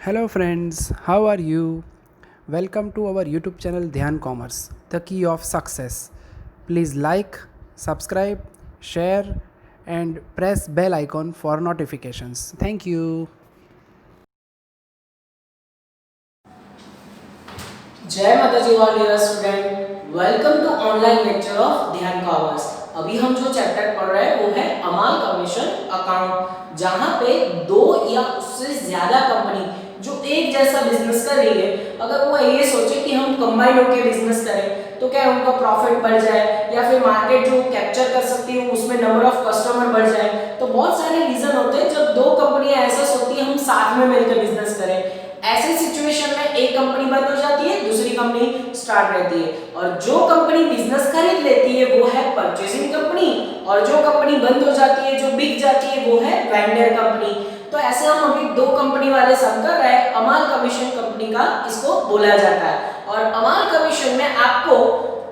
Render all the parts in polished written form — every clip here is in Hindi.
Hello, friends, how are you? Welcome to our YouTube channel Dhyan Commerce, the key of success. Please like, subscribe, share, and press bell icon for notifications. Thank you. जय माता जी all dear student, welcome to online lecture of Dhyan Commerce. अभी हम जो चैप्टर पढ़ रहे हैं वो है अमाल कमीशन अकाउंट, जहां पे दो या उससे ज्यादा कंपनी जो एक जैसा बिजनेस कर रही है, अगर वो ये सोचे कि हम कंबाइन होकर बिजनेस करें तो क्या उनका प्रॉफिट बढ़ जाए या फिर मार्केट जो कैप्चर कर सकती है उसमें नंबर ऑफ कस्टमर बढ़ जाए। तो बहुत सारे रीजन होते हैं जब दो कंपनियां ऐसा सोचती है हम साथ में मिलकर बिजनेस करें। ऐसे सिचुएशन में एक कंपनी बंद हो जाती है, दूसरी कंपनी स्टार्ट रहती है, और जो कंपनी बिजनेस खरीद लेती है वो है परचेसिंग कंपनी, और जो कंपनी बंद हो जाती है, जो बिक जाती है, वो है वेंडर कंपनी। तो ऐसे हम अभी दो कंपनी वाले सम कर रहे हैं, अमाल कमीशन कंपनी का इसको बोला जाता है। और अमाल कमीशन में आपको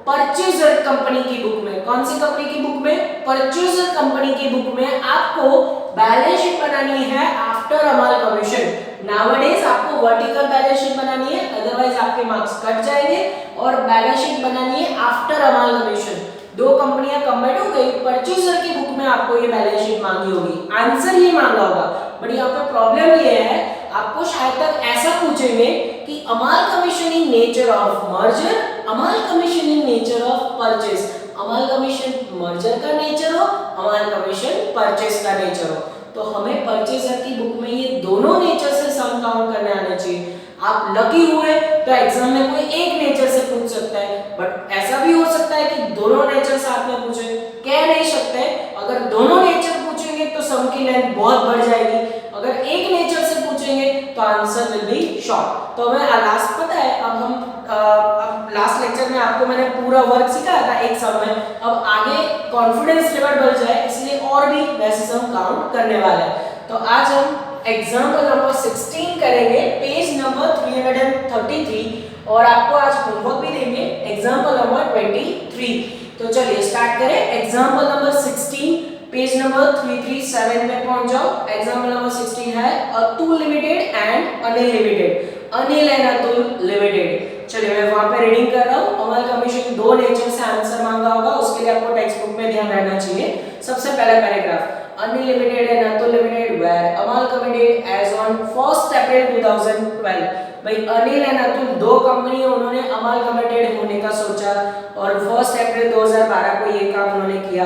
परचेजर कंपनी की बुक में, कौन सी कंपनी की बुक में? परचेजर कंपनी की बुक में आपको बैलेंस शीट बनानी है आफ्टर अमाल कमीशन। नाउअडेज आपको वर्टिकल बैलेंस शीट बनानी है, अदरवाइज आपके मार्क्स कट जाएंगे। और बैलेंस शीट बनानी है आफ्टर अमाल कमीशन। दो कंपनियां कंबाइन हो गई, परचेजर की बुक में आपको ये बैलेंस शीट मांगी होगी, आंसर ये मांगा होगा। बट यहाँ पे प्रॉब्लम ये है, आपको शायद तक ऐसा पूछेंगे कि amalgamation in nature of merger, amalgamation in nature of purchase. Amalgamation merger का नेचर हो, अमाल कमीशन परचेज का नेचर हो। तो हमें परचेजर की बुक में ये दोनों नेचर से सम काउंट करने आने चाहिए। आप लकी हुए तो एग्जाम में कोई एक नेचर से पूछ सकता है, बट ऐसा भी हो सकता है कि दोनों नेचर साथ में पूछे, कह नहीं सकते। अगर दोनों नेचर पूछेंगे तो सम की लेंथ बहुत बढ़ जाएगी, अगर एक नेचर से पूछेंगे तो आंसर विल बी शॉर्ट। तो हमें लास्ट पता है, अब लास्ट लेक्चर में आपको मैंने पूरा वर्क सिखाया था एक सम में, अब आगे कॉन्फिडेंस लेवल बढ़ जाए इसलिए और भी वैसे सम काउंट करने वाले हैं। तो आज हम एग्जाम्पल नंबर 16 करेंगे, पेज नंबर 333, और आपको आज होमवर्क भी देंगे एग्जाम्पल नंबर 23। तो चलिए स्टार्ट करें। एग्जाम्पल नंबर 16 पेज नंबर 337 में पहुंच जाओ। एग्जाम्पल नंबर 16 है Atul limited and Anil limited, Anil and Atul limited. चलिए मैं वहां पे रीडिंग कर रहा हूं। अमल कमीशन दो नेचर से आंसर मांगा होगा, उसके लिए आपको टेक्स्ट बुक में ध्यान रहना चाहिए। सबसे पहला paragraph, Anil limited and Atul limited were amalgamated as on 1 April 2012। भाई अनिल एंड अतुल दो कंपनी है, उन्होंने अमल कमिटेड होने का सोचा और 1 अप्रैल 2012 को ये काम उन्होंने किया।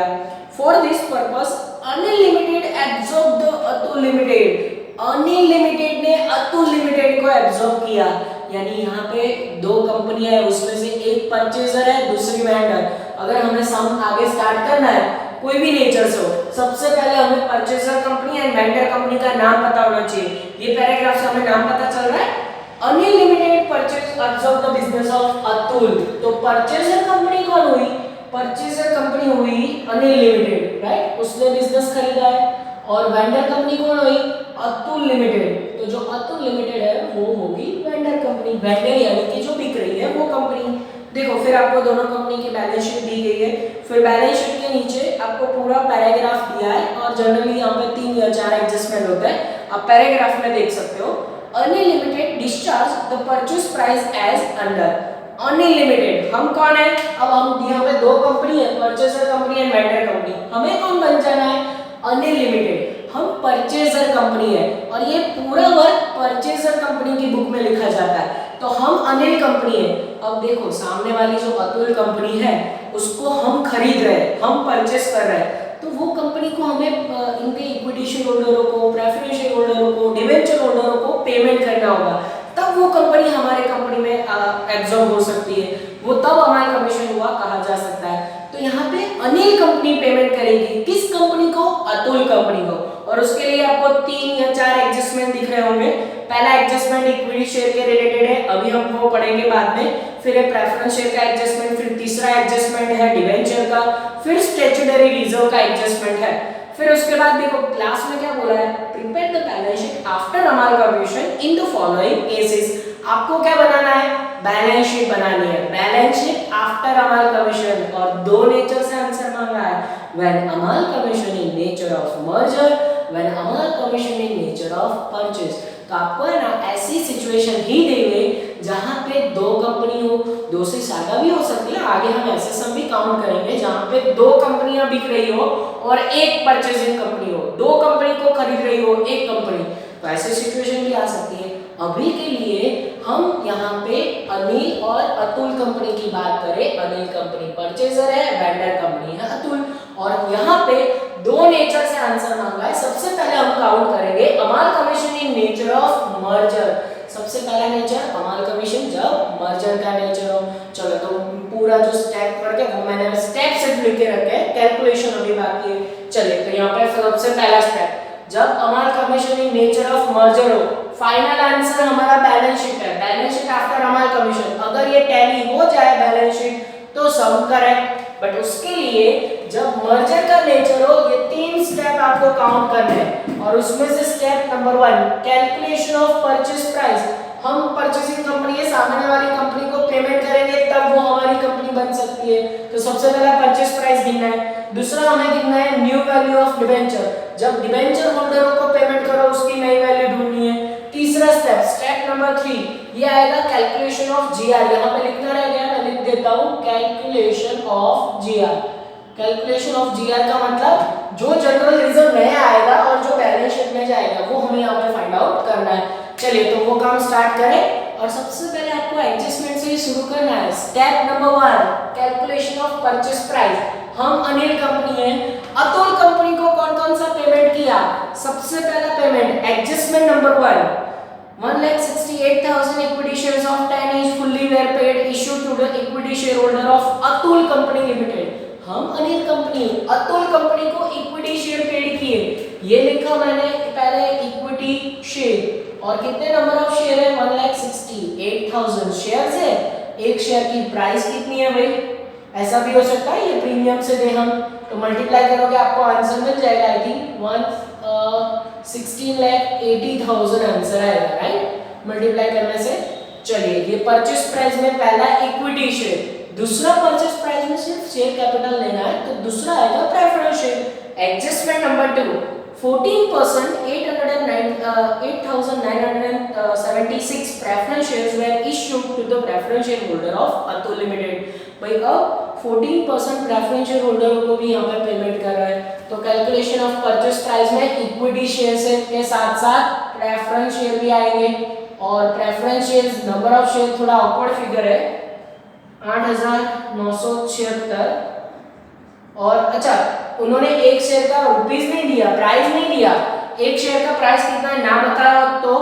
For this purpose Anil limited absorb the Atul limited, Anil limited ने अतुल लिमिटेड को एब्सॉर्ब किया। यानी यहाँ पे दो कंपनियां है, उसमें से एक परचेजर है, दूसरी वेंडर। अगर हमें सम आगे स्टार्ट करना है कोई भी नेचर से हो, सबसे पहले हमें purchaser company and vendor company का नाम पता होना चाहिए। ये पैराग्राफ से हमें नाम पता चल रहा है, Anil limited purchase absorb the business of Atul. तो परचेजर कंपनी कौन हुई? परचेजर कंपनी हुई अनिल लिमिटेड, राइट, उसने बिजनेस खरीदा है। और वेंडर कंपनी कौन हुई? अतुल लिमिटेड। तो जो अतुल लिमिटेड है वो होगी वेंडर कंपनी, वेंडर यानी कि जो बिक रही है वो कंपनी। देखो फिर आपको दोनों कंपनी की बैलेंस शीट दी गई है, फिर बैलेंस शीट के नीचे आपको पूरा पैराग्राफ दिया है, और जनरली यहाँ पे 3 या 4 एडजस्टमेंट होते हैं, आप पैराग्राफ में देख सकते हो। Anil limited discharge the purchase price as under. Anil limited हम कौन है? अब हम यहाँ पे दो कंपनी है, purchaser company and vendor company, हमें कौन बन जाना है? अनिल लिमिटेड। हम परचेजर कंपनी है और ये पूरा वर्क परचेजर कंपनी की बुक में लिखा जाता है, तो हम अनिल कंपनी है। अब देखो सामने वाली जो अतुल कंपनी है उसको हम खरीद रहे हैं, हम परचेस कर रहे हैं, तो वो कंपनी को हमें इनके इक्विटी शेयर होल्डरों को, प्रेफरेंस शेयर होल्डरों को, डिवेंचर होल्डरों को पेमेंट करना होगा, तब वो कंपनी हमारे कंपनी में एब्जॉर्ब हो सकती है, वो तब हमारा कमीशन हुआ कहा जा सकता है। तो यहाँ पे अनिल कंपनी पेमेंट करेगी किस कंपनी को? अतुल कंपनी को। और उसके लिए आपको 3 या 4 एडजस्टमेंट दिख रहे होंगे। पहला एडजस्टमेंट इक्विटी शेयर के रिलेटेड है, अभी हम वो पढ़ेंगे बाद में। फिर है प्रेफरेंस शेयर का एडजस्टमेंट, फिर तीसरा एडजस्टमेंट है डिवेंचर का, फिर स्टैट्यूटरी रिजर्व का एडजस्टमेंट है। फिर उसके बाद देखो क्लास में क्या बोला है, prepare the balance sheet after amalgamation in the following cases. आपको क्या बनाना है? बैलेंस शीट बनानी है, बैलेंस शीट आफ्टर अमालगमेशन, और दो नेचर से आंसर मांगा है, when amalgamation in nature of merger, when amalgamation in nature of purchase. तो आपको है ना ऐसी सिचुएशन ही देंगे जहां पे दो कंपनी हो, दो से ज्यादा भी हो सकती है, आगे हम ऐसे सम भी काउंट करेंगे, जहां पे दो कंपनियां बिक रही हो और एक परचेजिंग कंपनी हो, दो कंपनी को खरीद रही हो एक कंपनी, तो ऐसी सिचुएशन भी आ सकती है। अभी के लिए हम यहाँ पे अनिल और अतुल कंपनी की बात करें, अनिल कंपनी परचेजर है, वेंडर कंपनी है अतुल, और यहाँ पे दो नेचर से आंसर मांगा है। सबसे पहले हम काउंट करेंगे अमाल commission in nature of merger. सबसे पहला नेचर अमाल कमीशन जब मर्जर का नेचर हो। चलो तो पूरा जो स्टेप करके वो मैंने स्टेप से लिख के रखे हैं, कैलकुलेशन अभी बाकी है। चलिए तो यहाँ पे सबसे पहला स्टेप, जब अमाल commission in nature of merger हो, फाइनल आंसर हमारा बैलेंस शीट है, बैलेंस शीट आफ्टर अमाल कमीशन। अगर ये टैली हो जाए बैलेंस शीट तो सम करेक्ट, बट उसके लिए जब मर्जर का नेचर हो ये तीन स्टेप आपको काउंट करने हैं, और उसमें से step number 1 calculation of purchase price. हम परचेसिंग कंपनी है, सामने वाली कंपनी को पेमेंट करेंगे तब वो हमारी कंपनी बन सकती है, तो सबसे पहला परचेज प्राइस गिनना है। दूसरा हमें गिनना है न्यू वैल्यू ऑफ डिबेंचर, जब डिबेंचर होल्डरों को पेमेंट करो उसकी नई वैल्यू ढूंढनी है। तीसरा स्टेप, स्टेप नंबर 3, ये आएगा कैलकुलेशन ऑफ जीआर। यहाँ पे लिखना रह गया, मैं लिख देता हूँ calculation of GR. Calculation of GR का मतलब जो जनरल रिजर्व नया आएगा और जो बैलेंस शीट में जाएगा वो हमें यहाँ पे फाइंड आउट करना है। चलिए तो वो काम स्टार्ट करें, और सबसे पहले आपको एडजस्टमेंट से ही शुरू करना है। Step number 1 calculation of purchase price. हम अनिल कंपनी है, अतुल कंपनी को कौन कौन सा पेमेंट किया? सबसे पहला payment adjustment number 1,68,000 equity shares of 10 each fully were paid issued to the equity shareholder of Atul company limited. हम अनिल कंपनी अतुल कंपनी को इक्विटी शेयर पेड किए, ये लिखा मैंने पहले इक्विटी शेयर, और कितने नंबर ऑफ शेयर है? 1,68,000 शेयर्स है। एक शेयर की प्राइस कितनी है भाई? ऐसा भी हो सकता है ये प्रीमियम से दे हम, तो मल्टीप्लाई करोगे आपको आंसर मिल जाएगा। आई थिंक 16,80,000 आंसर आएगा, राइट, मल्टीप्लाई करने से। चलिए ये परचेस प्राइस में पहला इक्विटी शेयर, दूसरा परचेस प्राइस में सिर्फ शेयर कैपिटल लेना है, तो दूसरा आएगा preference share. Adjustment number 2 14% 8,976 preference shares were issued to the preference shareholder of Atul limited. भाई अब 14% प्रेफरेंस शेयर होल्डरों को भी यहाँ पे पेमेंट कर रहा है, तो कैलकुलेशन ऑफ परचेस प्राइस में इक्विटी शेयर के साथ साथ प्रेफरेंस शेयर भी आएंगे, और preference share number of share थोड़ा ऑकवर्ड फिगर है 8,976, और अच्छा उन्होंने एक शेयर का रुपीस नहीं दिया, प्राइस नहीं दिया। एक शेयर का प्राइस कितना है ना बताया तो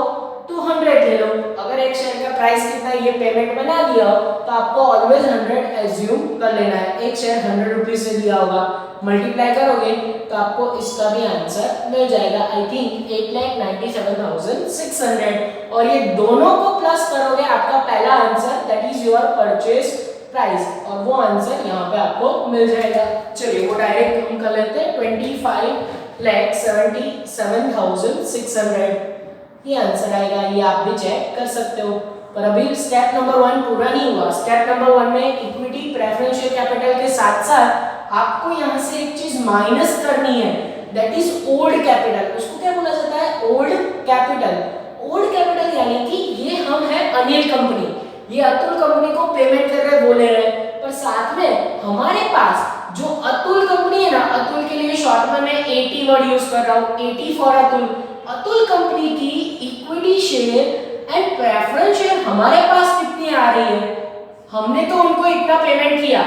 200 ले लो। अगर एक शेयर का प्राइस कितना है ये पेमेंट बना दिया तो आपको ऑलवेज 100 एज्यूम कर लेना है। एक शेयर 100 रुपीस से दिया होगा, मल्टीप्लाई करोगे तो आपको इसका भी आंसर मिल जाएगा। आई थिंक 8,97,600, और ये दोनों को प्लस करोगे आपका पहला answer that is your purchase price, और वो आंसर यहाँ पे आपको मिल जाएगा। चलिए वो डायरेक्ट हम कर लेते हैं 25,77,600, ये आंसर आएगा। ये आप भी चेक कर सकते हो, पर अभी स्टेप नंबर 1 पूरा नहीं हुआ। स्टेप नंबर 1 में इक्विटी प्रेफरेंस शेयर कैपिटल के साथ साथ आपको यहाँ से एक चीज माइनस करनी है, दैट इज ओल्ड कैपिटल। उसको क्या बोला जाता है? Old capital. ओल्ड कैपिटल यानी कि ये हम है अनिल कंपनी, ये अतुल कंपनी को पेमेंट कर रहे बोले रहे, पर साथ में हमारे पास जो अतुल कंपनी है ना, अतुल के लिए शॉर्ट में मैं 80 वर्ड यूज कर रहा हूँ, 80 फॉर अतुल। अतुल कंपनी की equity share and preference share हमारे पास कितनी आ रही है? हमने तो उनको इतना पेमेंट किया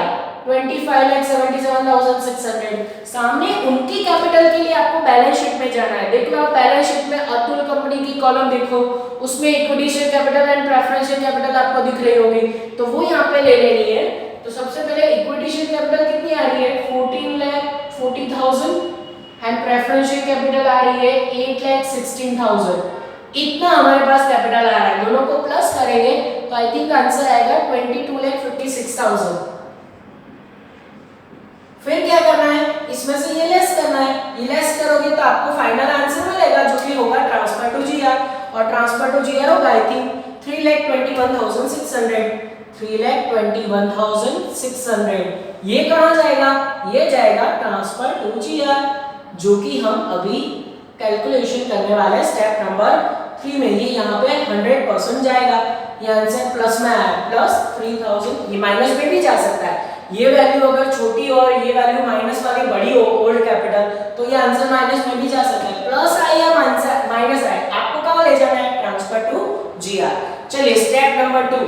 25,77,600। सामने उनकी कैपिटल के लिए आपको बैलेंस शीट में जाना है। देखो आप बैलेंस शीट में अतुल कंपनी की कॉलम देखो, उसमें equity share capital and preference share capital आपको दिख रही होगी, तो वो यहाँ पे ले लेनी है। तो सबसे पहले इक्विटी शेयर कैपिटल कितनी आ रही है? 14,40,000 एंड प्रेफरेंस शेयर कैपिटल आ रही है 8,16,000। इतना हमारे पास कैपिटल आ रहा है, दोनों को प्लस करेंगे तो आई थिंक आंसर आएगा 22,56,000। फिर क्या करना है? इसमें से ये लेस करना है, ये लेस करोगे तो आपको फाइनल आंसर मिलेगा जो कि होगा ट्रांसफर टू जीआर, और ट्रांसफर टू जीआर होगा आई थिंक 3,21,600। 3,21,600 ये कहाँ जाएगा? ये जाएगा ट्रांसफर टू जीआर, जो कि हम अभी कैलकुलेशन करने वाले हैं स्टेप नंबर 3 में, ये यहाँ पे 100% जाएगा, ये आंसर प्लस में आया, प्लस 3000, ये माइनस में भी जा सकता है। ये वैल्यू अगर छोटी और ये वैल्यू माइनस वाली बड़ी हो, ओल्ड कैपिटल, तो ये आंसर माइनस में भी जा सकता है। प्लस आए या माइनस आए, आपको कहाँ ले जाना है, ट्रांसफर टू जीआर। चलिए स्टेप नंबर 2,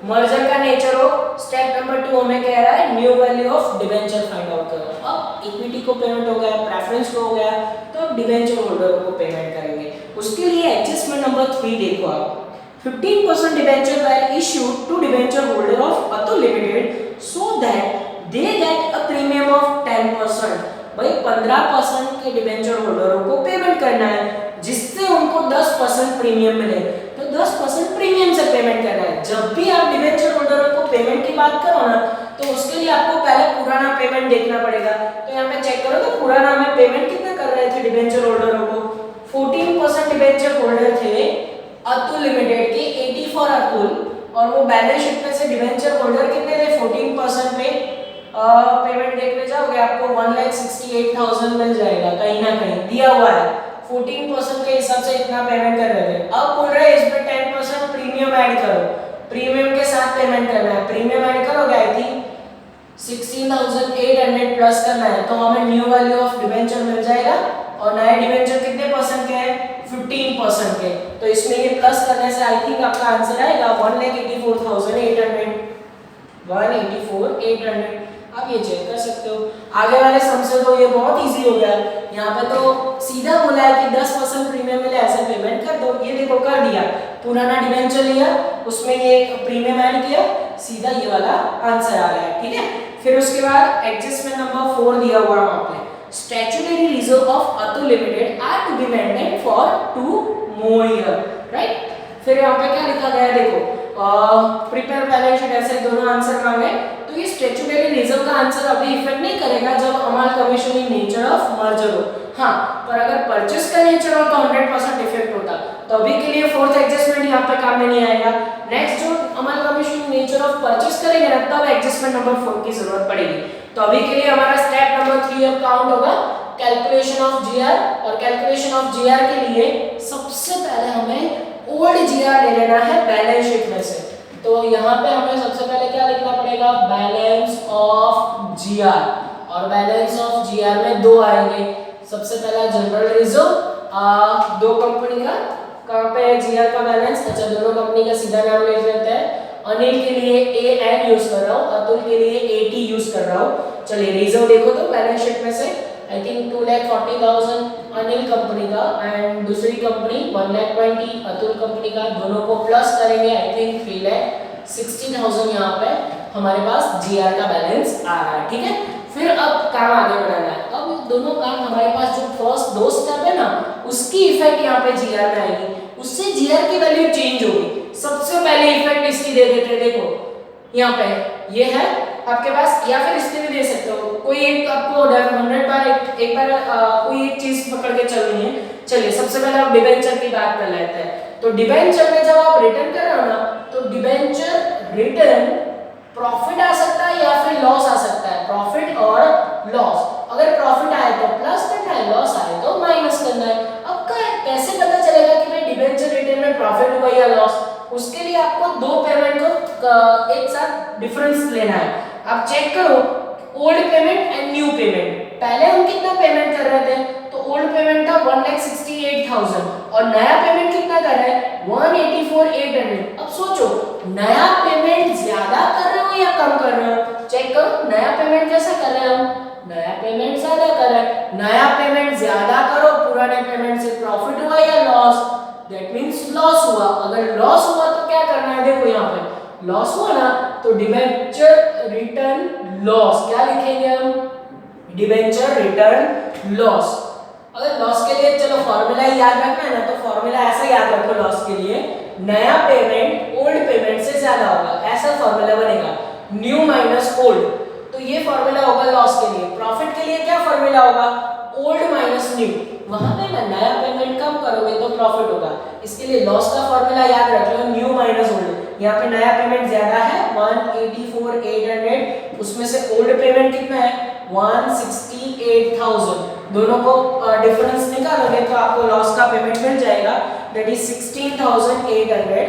मर्जर का नेचर हो। स्टेप नंबर 2 हमें कह रहा है new value of debenture find out करो। अब इक्विटी को पेमेंट हो गया, प्रेफरेंस को हो गया, तो अब डिबेंचर होल्डर को पेमेंट करेंगे। उसके लिए एडजस्टमेंट नंबर 3 देखो आप, 15% debenture were issued to debenture holder of Atul Limited so that they get a premium of 10%। भाई 15% के डिबेंचर होल्डरों को पेमेंट करना है, जिससे उनको 10% प्रीमियम मिले, तो 10% प्रीमियम से पेमेंट करना है। जब भी आप डिबेंचर होल्डरों को पेमेंट की बात करो ना, तो उसके लिए आपको पहले पुराना पेमेंट देखना पड़ेगा। तो यहाँ पे चेक करो तो पुराना में पेमेंट कितना कर रहे थे डिबेंचर होल्डरों को, 14% डिबेंचर होल्डर थे अतुल लिमिटेड के, 80 फॉर अतुल, और वो बैलेंस शीट में से डिबेंचर होल्डर कितने थे, 14% पे पेमेंट देखने जाओगे आपको 1,68,000 मिल जाएगा, कहीं ना कहीं दिया हुआ है, 14% के हिसाब से इतना पेमेंट कर रहे थे। अब बोल रहे हैं इसमें 10% प्रीमियम ऐड करो, प्रीमियम के साथ पेमेंट करना है, प्रीमियम ऐड करोगे आई थिंक 16,800 प्लस करना है, तो हमें न्यू वैल्यू ऑफ डिबेंचर मिल जाएगा। और नए डिबेंचर कितने परसेंट के हैं, 15% के, तो इसमें ये प्लस करने से आई थिंक आपका आंसर आएगा 1,84,800, 1,84,800। आप ये चेक कर सकते हो। आगे वाले सम से तो ये बहुत इजी हो गया, यहाँ पे तो सीधा बोला है कि 10% प्रीमियम मिले ऐसे पेमेंट कर दो, ये देखो कर दिया, पुराना डिबेंचर लिया, उसमें ये प्रीमियम ऐड किया, सीधा ये वाला आंसर आ गया, ठीक है। फिर उसके बाद एडजस्टमेंट नंबर 4 दिया हुआ वहां पे, statutory reserve of Atul limited are to be maintain for 2 more year, right. फिर यहाँ पे क्या लिखा गया है देखो, प्रिपेयर बैलेंस शीट, ऐसे दोनों आंसर मांगे, तो ये स्टैट्यूटरी रिजर्व का आंसर अभी इफेक्ट नहीं करेगा जब अमाल commission in nature of merger हो। हाँ, पर अगर परचेस का नेचर हो तो 100% इफेक्ट होता, तो अभी के लिए फोर्थ एडजस्टमेंट यहाँ पे काम में नहीं आएगा। नेक्स्ट जो अमाल commission in nature of purchase करेंगे ना, तब एडजस्टमेंट नंबर 4 की जरूरत पड़ेगी। तो अभी के लिए हमारा स्टेप नंबर 3 अब काउंट होगा कैलकुलेशन ऑफ जीआर, और कैलकुलेशन ऑफ जीआर के लिए सबसे पहले हमें ओल्ड जीआर ले लेना है बैलेंस शीट में से। तो यहाँ पे हमें सबसे पहले क्या लिखना पड़ेगा, बैलेंस ऑफ जीआर, और बैलेंस ऑफ जीआर में 2 आएंगे। सबसे पहला जनरल रिजर्व, 2 कंपनी का, कहाँ पे है जीआर का बैलेंस, अच्छा दोनों कंपनी का सीधा नाम ले लेते हैं। अनिल के लिए AN यूज कर रहा हूँ, अतुल के लिए AT यूज कर रहा हूँ। चलिए रिजर्व देखो तो बैलेंस शीट में से आई थिंक 2,40,000 अनिल कंपनी का, एंड दूसरी कंपनी 1,20,000 अतुल कंपनी का, दोनों को प्लस करेंगे आई थिंक 3,60,000 यहाँ पे हमारे पास जीआर का बैलेंस आ रहा है, ठीक है। फिर अब काम आगे बढ़ाना है। अब दोनों काम हमारे पास जो फर्स्ट 2 स्टेप है ना, उसकी इफेक्ट यहाँ पे जीआर में आएगी, उससे जीआर की वैल्यू चेंज होगी। सबसे पहले इफेक्ट इसकी दे देते, देखो यहाँ पे ये है आपके पास, या फिर इसके भी दे सकते हो, कोई एक आपको 100 बार एक बार कोई एक चीज पकड़ के चलनी है। चलिए सबसे पहले आप डिबेंचर की बात कर लेते हैं। तो डिबेंचर में जब आप रिटर्न कर रहे हो ना, तो डिबेंचर रिटर्न प्रॉफिट आ सकता है या फिर लॉस आ सकता है, प्रॉफिट और लॉस। अगर प्रॉफिट आए तो प्लस करना है, लॉस आए तो माइनस करना है। अब कैसे पता चलेगा कि भाई डिबेंचर रिटर्न में प्रॉफिट हुआ या लॉस, उसके लिए आपको 2 पेमेंट को एक साथ डिफरेंस लेना है। आप चेक करो old payment and new payment, पहले हम कितना पेमेंट कर रहे थे, तो ओल्ड पेमेंट था 1,68,000 और नया पेमेंट कितना कर रहे हैं 1,84,800। अब सोचो नया पेमेंट ज्यादा कर रहे हो या कम कर रहे हो, चेक करो नया पेमेंट कैसा कर रहे हो, नया पेमेंट ज्यादा कर रहे हैं। नया पेमेंट ज्यादा करो, पुराने पेमेंट से प्रॉफिट हुआ या लॉस, दैट मींस लॉस हुआ। अगर लॉस हुआ तो क्या करना है, देखो यहाँ पे लॉस हुआ ना, तो डिबेंचर रिटर्न लॉस, क्या लिखेंगे हम, डिबेंचर रिटर्न लॉस। अगर लॉस के लिए चलो फॉर्मूला याद रखना है ना, तो फॉर्मूला ऐसा याद रखो लॉस के लिए, नया पेमेंट ओल्ड पेमेंट से ज्यादा होगा, ऐसा फॉर्मूला बनेगा, न्यू माइनस ओल्ड। तो ये फॉर्मूला होगा लॉस के लिए। प्रॉफिट के लिए क्या फॉर्मूला होगा, ओल्ड माइनस न्यू। वहां पे ना नया पेमेंट कम करोगे तो प्रॉफिट होगा, इसके लिए लॉस का फॉर्मूला याद रख लो, न्यू माइनस ओल्ड। यहाँ पे नया पेमेंट ज्यादा है 1,84,800, उसमें से ओल्ड पेमेंट कितना है 1,68,000, दोनों को डिफरेंस निकालोगे तो आपको लॉस का पेमेंट मिल जाएगा दैट इज 16,800।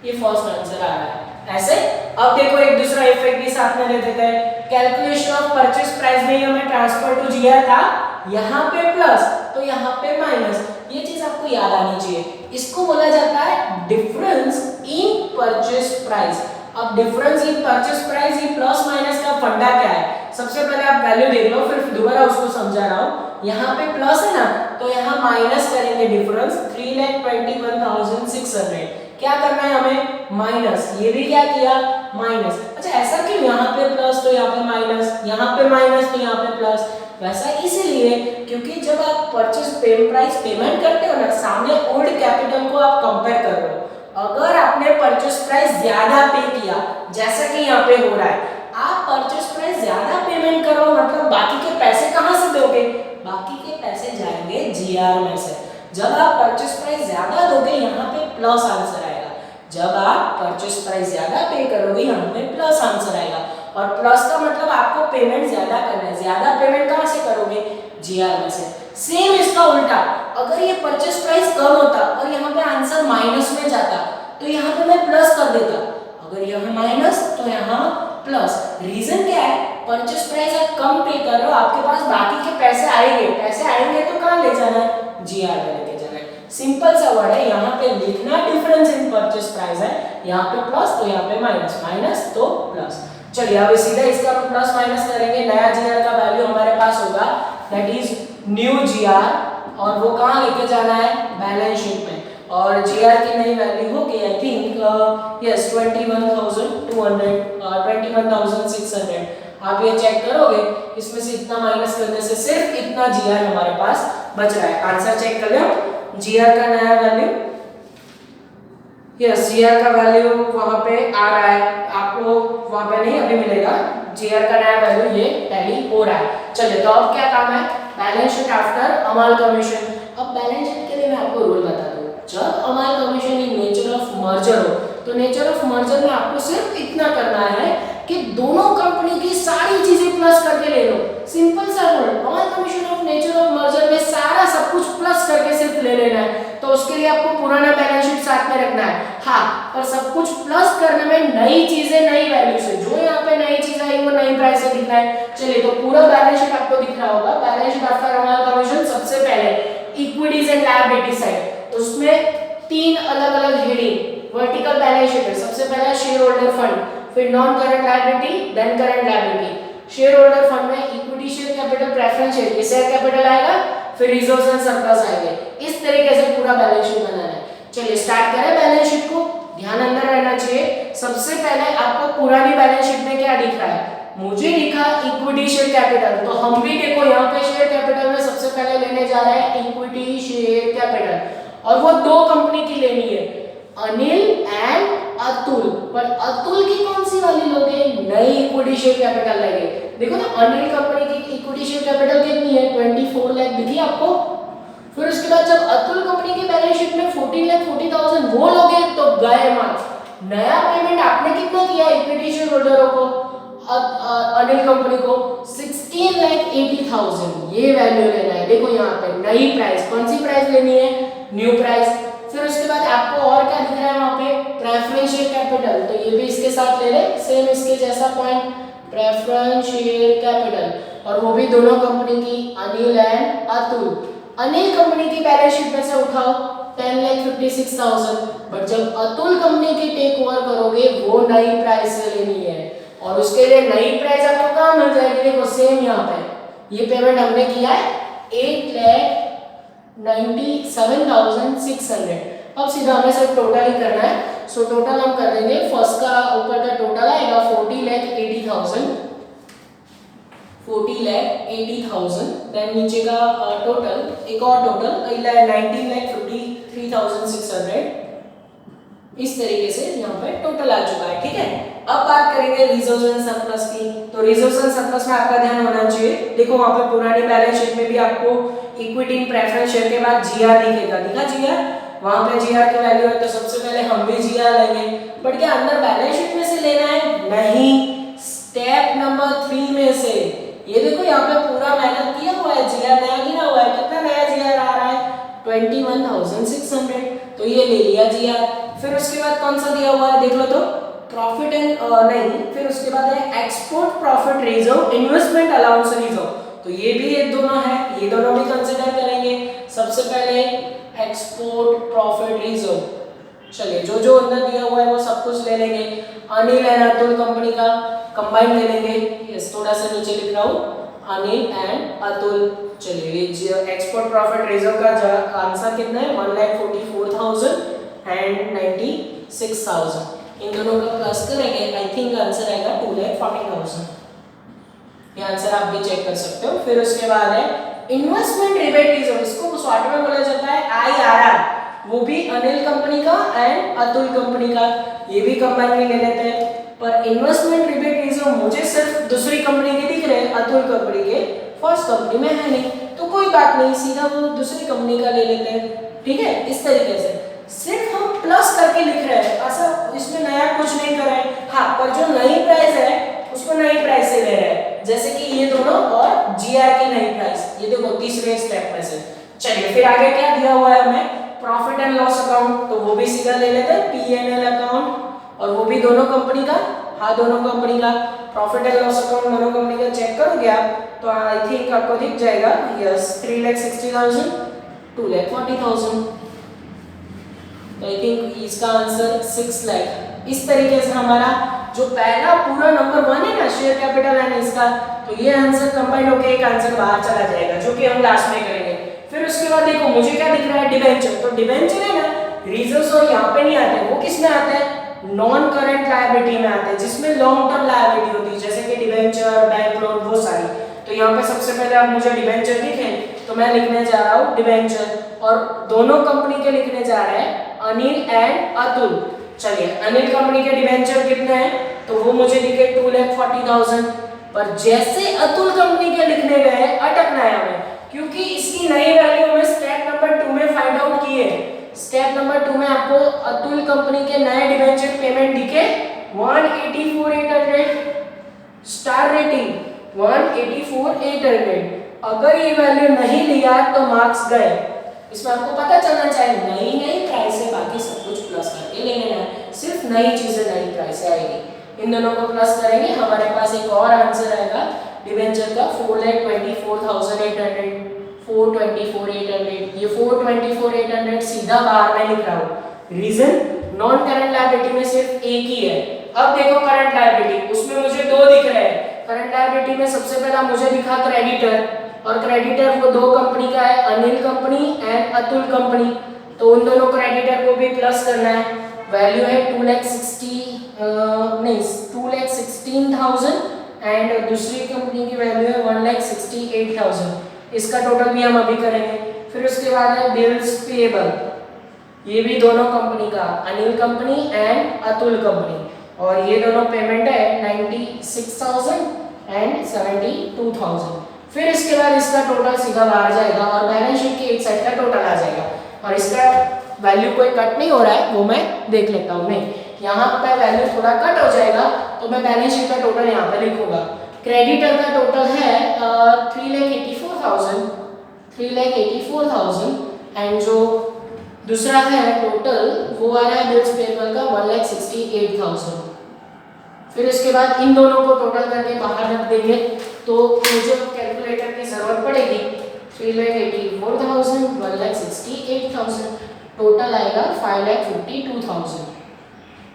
ये फर्स्ट आंसर आ रहा है ऐसे। अब देखो एक दूसरा इफेक्ट भी साथ में ले देते हैं। कैलकुलेशन ऑफ परचेज प्राइस में हमें ट्रांसफर टू जीआर था, यहाँ पे प्लस तो यहाँ पे माइनस, ये चीज आपको याद आनी चाहिए। इसको बोला जाता है डिफरेंस इन परचेज प्राइस। अब डिफरेंस इन परचेज प्राइस, ये प्लस माइनस का फंडा क्या है, सबसे पहले आप वैल्यू देख लो फिर दोबारा उसको समझा रहा हूं। यहाँ पे प्लस है ना, तो यहाँ माइनस करेंगे डिफरेंस 3,21,600। क्या करना है हमें, माइनस, ये भी क्या किया माइनस। अच्छा ऐसा क्यों, यहाँ पे प्लस तो यहाँ पे माइनस, यहाँ पे माइनस तो यहाँ पे प्लस। वैसा इसीलिए क्योंकि जब आप परचेज प्राइस पेमेंट करते हो ना, सामने ओल्ड कैपिटल को आप कंपेयर कर रहे हो। अगर आपने परचेज प्राइस ज्यादा पे किया, जैसा कि यहाँ पे हो रहा है, आप परचेज प्राइस ज्यादा पेमेंट करो, मतलब बाकी के पैसे कहां से दोगे, बाकी के पैसे जाएंगे जीआर में से। जब आप परचेज प्राइस ज्यादा दोगे, यहाँ पे प्लस आंसर आएगा। जब आप परचेज प्राइस ज्यादा पे करोगे, यहाँ पे प्लस आंसर आएगा। और प्लस का मतलब आपको पेमेंट ज्यादा करना है। ज्यादा पेमेंट कहां से करोगे, जीआर में से। सेम इसका उल्टा, अगर ये परचेज प्राइस कम होता और यहाँ पे आंसर माइनस में जाता, तो यहाँ पे मैं प्लस कर देता। अगर यहाँ माइनस तो यहाँ प्लस। रीजन क्या है, परचेज प्राइस आप कम पे कर रहे हो, आपके पास बाकी के पैसे आएंगे तो कहाँ ले जाना है, जीआर में लेके जाना है। सिंपल सा वर्ड है, यहाँ पे लिखना डिफरेंस इन परचेज प्राइस है, यहाँ पे प्लस तो यहाँ पे माइनस, माइनस तो प्लस। चलिए अब सीधा इसका प्लस माइनस करेंगे, नया जीआर का वैल्यू हमारे पास होगा दैट इज न्यू जीआर, और वो कहाँ लेके जाना है, बैलेंस शीट में। और जीआर की नई वैल्यू होगी आई थिंक यस 21,600। आप ये चेक करोगे, इसमें से इतना माइनस करने से सिर्फ इतना जीआर हमारे पास बच रहा है। आंसर चेक कर लो, जीआर का नया वैल्यू, यस जीआर का वैल्यू वहां पे आ रहा है, आपको वहां पे नहीं अभी मिलेगा। जीआर का नया वैल्यू ये टैली हो रहा है। चलिए तो अब क्या काम है, बैलेंस शीट आफ्टर अमालगमेशन। अब बैलेंस शीट के लिए मैं आपको रूल बता दूं, जब amalgamation in nature of merger हो, तो नेचर ऑफ मर्जर में आपको सिर्फ इतना करना है कि दोनों कंपनी की सारी चीजें प्लस करके ले लो। सिंपल सा rule, amalgamation of nature of merger में सारा सब कुछ प्लस करके सिर्फ ले लेना है। तो उसके लिए आपको पुराना बैलेंस शीट साथ में रखना है, हाँ, पर सब कुछ प्लस करने में नई चीजें नई वैल्यू से, जो यहाँ पे नई चीज आई वो नई प्राइस से दिखना है। चलिए तो पूरा बैलेंस शीट आपको दिख रहा होगा। बैलेंस शीट आफ्टर अमालगमेशन, सबसे पहले इक्विटीज एंड लायबिलिटी साइड, उसमें तीन अलग अलग हेडिंग वर्टिकल बैलेंस शीट है। सबसे पहला शेयर होल्डर फंड, फिर non current liability, then current liability. Shareholder fund में equity share capital preference share, ये शेयर कैपिटल आएगा, फिर रिजर्व्स एंड सरप्लस आएंगे। इस तरीके से पूरा बैलेंस शीट बनाना है। चलिए स्टार्ट करें बैलेंस शीट को। ध्यान अंदर रहना चाहिए। सबसे पहले आपको पुरानी बैलेंस शीट में क्या दिख रहा है, मुझे दिखा इक्विटी शेयर कैपिटल, तो हम भी देखो यहाँ पे शेयर कैपिटल में सबसे पहले लेने जा रहे हैं इक्विटी शेयर कैपिटल, और वो दो कंपनी की लेनी है, अनिल एंड अतुल। पर अतुल की कौन सी वाली लोगे, नई इक्विटी शेयर कैपिटल लेंगे। देखो ना अनिल कंपनी की इक्विटी शेयर कैपिटल कितनी है, 24 लाख दिखी आपको। फिर उसके बाद जब अतुल कंपनी की बैलेंस शीट में 14,40,000 वो लोगे तो गए मार। नया पेमेंट आपने कितना किया इक्विटी शेयर होल्डरों को, अनिल कंपनी को 16,80,000, ये वैल्यू लेना है। देखो यहाँ पे नई प्राइस, कौन सी प्राइस लेनी है, न्यू प्राइस। फिर उसके बाद आपको और क्या दिख रहा है वहां पे, प्रेफरेंस शेयर कैपिटल, तो ये भी इसके साथ ले ले, सेम इसके जैसा पॉइंट, प्रेफरेंस शेयर कैपिटल, और वो भी दोनों कंपनी की, अनिल एंड अतुल। अनिल कंपनी की बैलेंस शीट में से उठाओ 10,56,000, बट जब अतुल कंपनी की टेक ओवर करोगे वो नई प्राइस से लेनी है, और उसके लिए नई प्राइस आपको कहाँ मिल जाएगी, देखो सेम यहाँ पे ये पेमेंट हमने किया है 8,97,600। अब सीधा हमें सिर्फ टोटल ही करना है। सो टोटल हम कर देंगे, फर्स्ट का ऊपर का टोटल आएगा 40,80,000, 40,80,000, देन नीचे का टोटल, एक और टोटल 19,53,600। इस तरीके से यहाँ पे टोटल आ चुका है, ठीक है। अब बात करेंगे रिजर्व्स एंड सरप्लस की। तो रिजर्व्स एंड सरप्लस में आपका ध्यान होना चाहिए, देखो वहां पे पुरानी बैलेंस शीट में भी आपको इक्विटी इन प्रेफरेंस शेयर के बाद जीआर दिखेगा, दिखा जीआर, वहां पे जीआर की वैल्यू है, तो सबसे पहले हम भी जीआर लेंगे। बट क्या अंदर बैलेंस शीट में से लेना है, नहीं, स्टेप नंबर 3 में से। ये देखो यहाँ पे पूरा मेहनत किया हुआ है, जीआर नया गिना हुआ है, कितना नया जीआर आ रहा है 21,600, तो ये ले लिया GR। फिर उसके बाद कौन सा दिया हुआ है देख लो तो, प्रॉफिट एंड नहीं, फिर उसके बाद है export profit reserve, investment allowance reserve, तो ये भी ये दोनों है, ये दोनों भी कंसीडर करेंगे। सबसे पहले एक्सपोर्ट प्रॉफिट रिजर्व, चलिए जो जो अंदर दिया हुआ है वो सब कुछ ले लेंगे। अनिल एंड अतुल कंपनी का कंबाइन ले लेंगे, यस थोड़ा सा नीचे लिख रहा हूँ, अनिल एंड अतुल। चलिए एक्सपोर्ट प्रॉफिट रिजर्व का आंसर कितना है, 1,44,000 एंड 96,000, इन दोनों का प्लस करेंगे, आई थिंक आंसर आएगा 2,40,000। ये आंसर आप भी चेक कर सकते हो। फिर उसके बाद है इन्वेस्टमेंट रिबेट रिजर्व, इसको शॉर्ट में बोला जाता है IRR, वो भी अनिल कंपनी का एंड अतुल कंपनी का, ये भी कंबाइन में ले लेते हैं। पर इन्वेस्टमेंट रिबेट रिजर्व मुझे सिर्फ दूसरी कंपनी के दिख रहे हैं, अतुल कंपनी के, फर्स्ट कंपनी में है नहीं, तो कोई बात नहीं, सीधा वो दूसरी कंपनी का ले लेते हैं, ठीक है। इस तरीके से सिर्फ हम प्लस करके लिख रहे हैं, ऐसा इसमें नया कुछ नहीं कर रहे हैं। हाँ, पर जो नई प्राइस है उसको नई प्राइस से ले रहे हैं, जैसे कि ये दोनों और GR की नई प्राइस, ये देखो तीसरे स्टेप में से। चलिए फिर आगे क्या दिया हुआ है हमें, प्रॉफिट एंड लॉस अकाउंट, तो वो भी सीधा ले लेते हैं P&L अकाउंट, और वो भी दोनों कंपनी का, हाँ दोनों कंपनी का प्रॉफिट एंड लॉस अकाउंट दोनों कंपनी का चेक करोगे आप तो आई थिंक आपको दिख जाएगा, यस 3,60,000 2,40,000, तो आई थिंक इसका आंसर 6 लाख। इस तरीके से हमारा जो पहला पूरा नंबर 1 है ना शेयर कैपिटल है इसका, तो ये आंसर कंबाइन होकर एक आंसर बाहर चला जाएगा, जो कि हम लास्ट में करेंगे। फिर उसके बाद देखो मुझे क्या दिख रहा है, डिबेंचर, तो डिबेंचर है ना रिजर्व्स और यहाँ पे नहीं आते, वो किस में आते हैं, नॉन करंट लायबिलिटी में आते हैं, जिसमें लॉन्ग टर्म लायबिलिटी होती है, जैसे कि डिबेंचर, बैंक लोन, वो सारी। तो यहाँ पे सबसे पहले आप मुझे डिबेंचर दिखे तो मैं लिखने जा रहा हूँ डिबेंचर, और दोनों कंपनी के लिखने जा रहे हैं अनिल एंड अतुल। चलिए अनिल कंपनी के डिबेंचर कितने हैं, तो वो मुझे दिखे 2,40,000, पर जैसे अतुल कंपनी के लिखने गए अटकना है हमें, क्योंकि इसकी नई वैल्यू हमें स्टेप नंबर 2 में फाइंड आउट की है। स्टेप नंबर 2 में आपको अतुल कंपनी के नए डिबेंचर पेमेंट दिखे 184,800, स्टार रेटिंग 184,800, अगर ये वैल्यू नहीं लिया तो मार्क्स गए। इसमें आपको पता चलना चाहिए नई प्राइस है, बाकी सब कुछ प्लस करके ले लेना है, सिर्फ नई चीजें नई प्राइस आएगी, इन दोनों को प्लस करेंगे, हमारे पास एक और आंसर आएगा डिबेंचर का 4,24,800, 4,24,800, ये 4,24,800 सीधा बाहर में लिख रहा हूँ, रीजन नॉन करंट लायबिलिटी में सिर्फ एक ही है। अब देखो करंट लायबिलिटी, उसमें मुझे दो दिख रहे हैं, करंट लायबिलिटी में सबसे पहला मुझे दिखा क्रेडिटर, और क्रेडिटर वो दो कंपनी का है, Anil company and Atul company, तो उन दोनों क्रेडिटर को भी प्लस करना है। वैल्यू है 2,16,000 एंड दूसरी कंपनी की वैल्यू है 1,68,000, इसका टोटल भी हम अभी करेंगे। फिर उसके बाद है बिल्स पेएबल, ये भी दोनों कंपनी का, Anil company and Atul company, और ये दोनों पेमेंट है 96,000 एंड 72,000। फिर इसके बाद इसका टोटल सीधा बाहर जाएगा और बैलेंस शीट की एक साइड का टोटल आ जाएगा, और इसका वैल्यू कोई कट नहीं हो रहा है, वो मैं देख लेता हूँ। मैं यहाँ पे वैल्यू थोड़ा कट हो जाएगा तो मैं बैलेंस शीट का टोटल यहाँ पे लिखूंगा। क्रेडिटर का टोटल है 3,84,000 एंड जो दूसरा है टोटल वो आ रहा है बिल्स पेएबल का 1,68,000। फिर इसके बाद इन दोनों को टोटल करके बाहर रख देंगे, तो मुझे कैलकुलेटर की जरूरत पड़ेगी। 3,84,000 1,68,000, टोटल आएगा 5,52,000।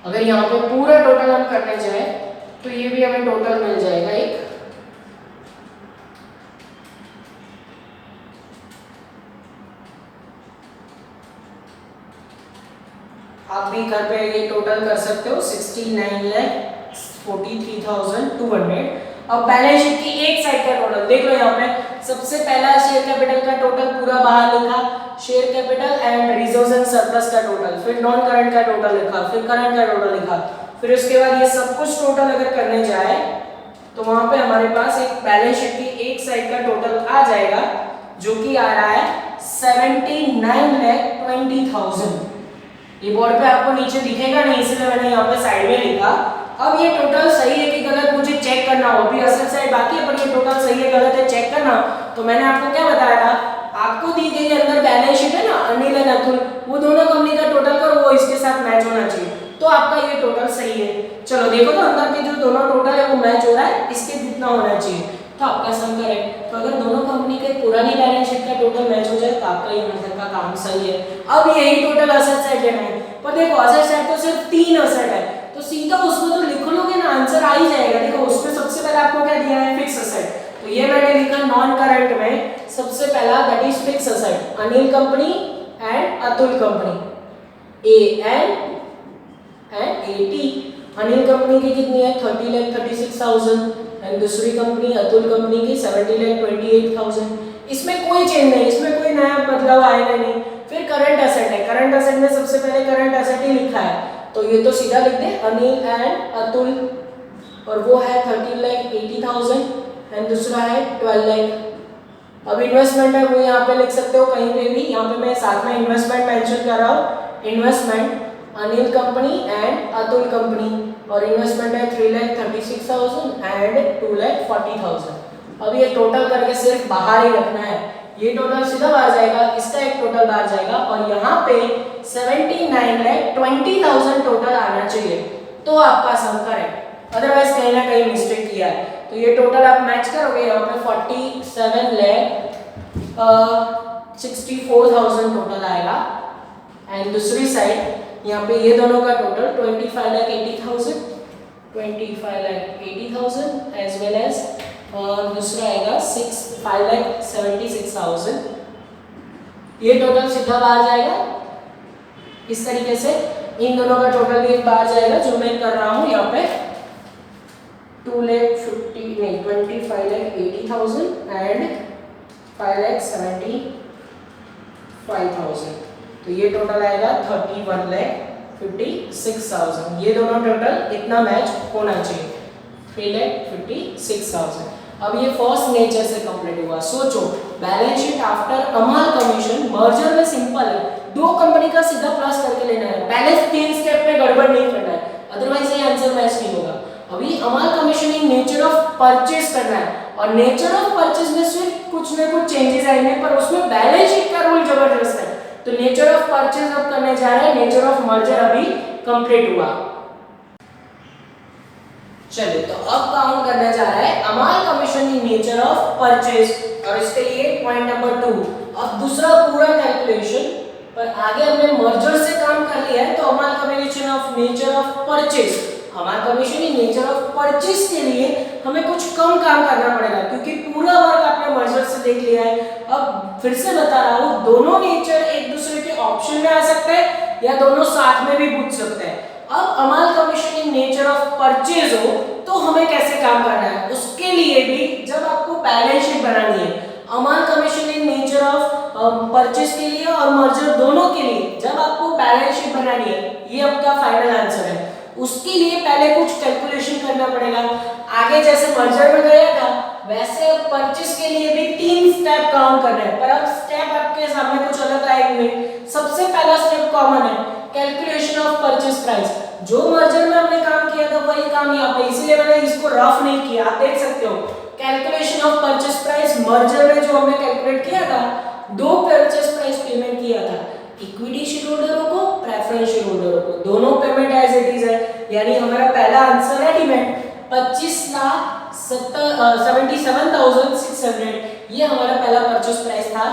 अगर यहाँ पे पूरा टोटल हम करने जाए तो ये भी हमें टोटल मिल जाएगा एक, आप भी घर पे ये टोटल कर सकते हो 69,43,200। अब बैलेंस शीट की एक साइड का टोटल देख लो, यहाँ पे सबसे पहला शेयर कैपिटल का टोटल पूरा बाहर लिखा, share capital and reserves and surplus का टोटल, फिर नॉन करंट का टोटल लिखा, फिर करंट का टोटल लिखा, फिर उसके बाद ये सब कुछ टोटल अगर करने जाए तो वहां पे हमारे पास एक बैलेंस शीट की एक साइड का टोटल आ जाएगा, जो कि आ रहा है 79,20,000। ये बोर्ड पे आपको नीचे दिखेगा नहीं, इसलिए मैंने यहाँ पे साइड में लिखा। अब ये टोटल सही है कि गलत मुझे चेक करना हो, अभी असल साइड बाकी है पर ये टोटल सही है गलत है चेक करना। तो मैंने आपको क्या बताया था, आपको दी गई अंदर बैलेंस शीट है ना, अनिल एंड अतुल, वो दोनों कंपनी का टोटल करो, वो इसके साथ मैच होना चाहिए, तो आपका ये टोटल सही है। चलो देखो तो अंदर के जो दोनों टोटल है वो मैच हो रहा है, इसके जितना होना चाहिए, तो आपका सम करेक्ट। तो अगर दोनों कंपनी के पुरानी बैलेंस शीट का टोटल मैच हो जाए तो आपका यहाँ तक का काम सही है। अब यही टोटल असेट साइड लेना है, पर देखो असेट साइड तो सिर्फ 3 असेट है, तो सीधा उसमें तो लिख लोगे ना, आंसर आ ही जाएगा। देखो उसमें सबसे पहले आपको क्या दिया है, फिक्स असेट, तो ये मैंने लिखा नॉन करंट में सबसे पहला, that is fix asset, Anil company and Atul company, A and T. Anil company की कितनी है 30,36,000 एंड दूसरी कंपनी अतुल कंपनी की 70,28,000। इसमें कोई चेंज नहीं, इसमें कोई नया बदलाव आएगा नहीं। फिर करंट एसेट है, करंट एसेट में सबसे पहले करंट एसेट ही लिखा है, तो ये तो सीधा लिख दे अनिल एंड अतुल, और वो है 30,80,000 एंड दूसरा है 12 लाख। अब इन्वेस्टमेंट है वो यहाँ पे लिख सकते हो कहीं पे भी, यहाँ पे मैं साथ में इन्वेस्टमेंट मेंशन कर रहा हूँ, investment Anil company and Atul company, और इन्वेस्टमेंट है 3,36,000 एंड 2,40,000। अब ये टोटल करके सिर्फ बाहर ही रखना है, ये टोटल सीधा बाहर जाएगा, इसका एक टोटल बाहर जाएगा, और यहाँ पे 79,20,000 टोटल आना चाहिए, तो आपका सम करेक्ट। अदरवाइज कहीं ना कहीं मिस्टेक किया है, तो ये टोटल आप मैच करोगे, यहाँ पे 47,64,000 टोटल आएगा, एंड दूसरी साइड यहाँ पे ये दोनों का टोटल 25,80,000 एज वेल एज, और दूसरा आएगा 5,76,000। ये टोटल सीधा बाहर जाएगा इस तरीके से, इन दोनों का टोटल भी बाहर जाएगा, जो मैं कर रहा हूँ यहाँ पे 25,80,000 एंड 5,75,000, तो ये टोटल आएगा 31,56,000। ये दोनों टोटल इतना मैच होना चाहिए, 3,56,000। अब ये फर्स्ट नेचर से कंप्लीट हुआ। सोचो बैलेंस शीट आफ्टर अमाल कमीशन, मर्जर में सिंपल है, दो कंपनी का सीधा प्लस करके लेना है, पहले 3 स्टेप में गड़बड़ नहीं करना है, अदरवाइज ये आंसर मैच नहीं होगा। अभी अमाल कमीशनिंग नेचर ऑफ परचेज करना है, और नेचर ऑफ परचेज में सिर्फ कुछ ना कुछ चेंजेस आएंगे, पर उसमें बैलेंस शीट का रूल जबरदस्त है। तो नेचर ऑफ परचेज अब करने जा रहे हैं, नेचर ऑफ मर्जर अभी कंप्लीट हुआ। चलिए तो अब काउंट करने जा रहा है अमाल कमीशनिंग नेचर ऑफ परचेज, और इसके लिए पॉइंट नंबर 2। अब दूसरा पूरा कैलकुलेशन, पर आगे हमने मर्जर से काम कर लिया है, तो अमाल commission of nature of purchase, अमाल कमीशनिंग नेचर ऑफ परचेज के लिए हमें कुछ कम काम करना पड़ेगा, क्योंकि पूरा वर्क आपने मर्जर से देख लिया है। अब फिर से बता रहा हूँ, दोनों नेचर एक दूसरे के ऑप्शन में आ सकते हैं, या दोनों साथ में भी पूछ सकते हैं। अब अमाल कमीशनिंग नेचर ऑफ परचेज हो तो हमें कैसे काम करना है, उसके लिए भी जब आपको बैलेंस शीट बनानी है, अमाल कमीशनिंग नेचर ऑफ परचेज के लिए और मर्जर दोनों के लिए जब आपको बैलेंस शीट बनानी है, ये आपका फाइनल आंसर है, उसके लिए पहले कुछ कैलकुलेशन करना पड़ेगा। आगे जैसे मर्जर में गया था वैसे अब परचेज के लिए भी 3 स्टेप काउंट करना है, पर अब स्टेप आपके सामने कुछ अलग आएंगे। सबसे पहला स्टेप कॉमन है, कैलकुलेशन ऑफ परचेज प्राइस। जो मर्जर में हमने काम किया था वही काम यहाँ पे, इसलिए मैंने इसको रफ नहीं किया, आप देख सकते हो। Calculation of purchase price merger में जो हमने कैलकुलेट किया था, 2 परचेज प्राइस पेमेंट किया था, इक्विटी शेयर होल्डरों को, प्रेफरेंस शेयर होल्डरों को, दोनों पेमेंट एज इट इज है, यानी हमारा पहला आंसर है डिमेंड 25,77,600, ये हमारा पहला परचेज प्राइस था,